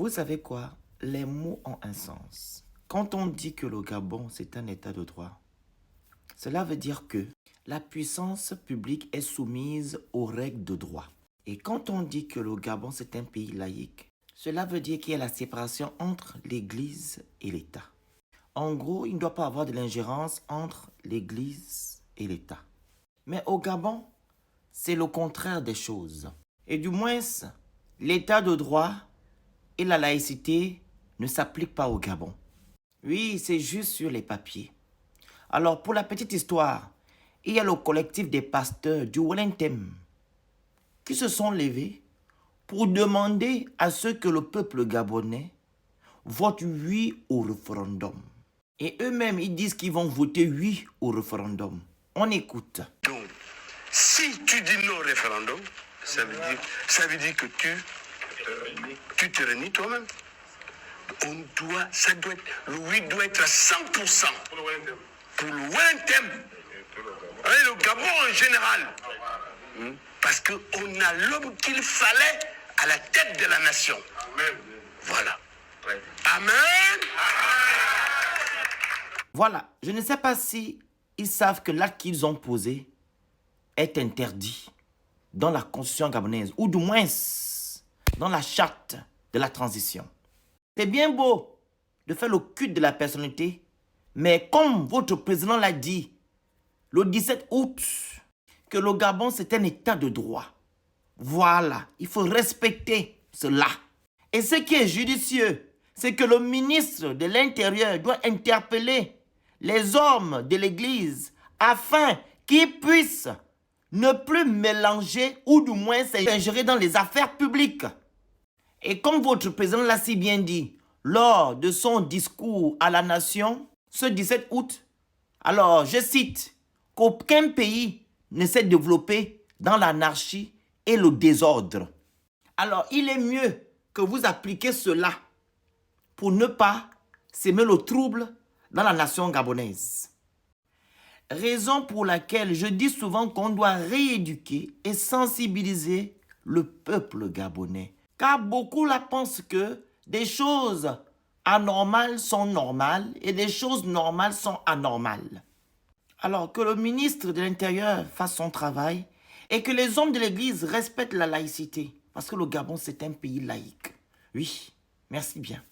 Vous savez quoi? Les mots ont un sens. Quand on dit que le Gabon, c'est un état de droit, cela veut dire que la puissance publique est soumise aux règles de droit. Et quand on dit que le Gabon, c'est un pays laïque, cela veut dire qu'il y a la séparation entre l'Église et l'État. En gros, il ne doit pas avoir de l'ingérence entre l'Église et l'État. Mais au Gabon, c'est le contraire des choses. Et du moins, l'état de droit et la laïcité ne s'appliquent pas au Gabon. Oui, c'est juste sur les papiers. Alors, pour la petite histoire, il y a le collectif des pasteurs du Wellington qui se sont levés pour demander à ce que le peuple gabonais vote oui au référendum. Et eux-mêmes, ils disent qu'ils vont voter oui au référendum. On écoute. Donc, si tu dis non au référendum, ça veut dire que tu te réunis toi-même. Le oui doit être à 100% pour le Wellington. Et le Gabon en général. Parce qu'on a l'homme qu'il fallait à la tête de la nation. Amen. Voilà. Amen. Voilà, je ne sais pas si ils savent que l'acte qu'ils ont posé est interdit dans la constitution gabonaise, ou du moins dans la charte de la transition. C'est bien beau de faire le culte de la personnalité, mais comme votre président l'a dit le 17 août, que le Gabon c'est un état de droit. Voilà, il faut respecter cela. Et ce qui est judicieux, c'est que le ministre de l'Intérieur doit interpeller les hommes de l'Église afin qu'ils puissent ne plus mélanger ou du moins s'ingérer dans les affaires publiques. Et comme votre président l'a si bien dit lors de son discours à la nation ce 17 août, alors je cite, qu'aucun pays ne s'est développé dans l'anarchie et le désordre. Alors il est mieux que vous appliquiez cela pour ne pas s'aimer le trouble dans la nation gabonaise. Raison pour laquelle je dis souvent qu'on doit rééduquer et sensibiliser le peuple gabonais. Car beaucoup là pensent que des choses anormales sont normales et des choses normales sont anormales. Alors que le ministre de l'Intérieur fasse son travail et que les hommes de l'Église respectent la laïcité. Parce que le Gabon, c'est un pays laïque. Oui, merci bien.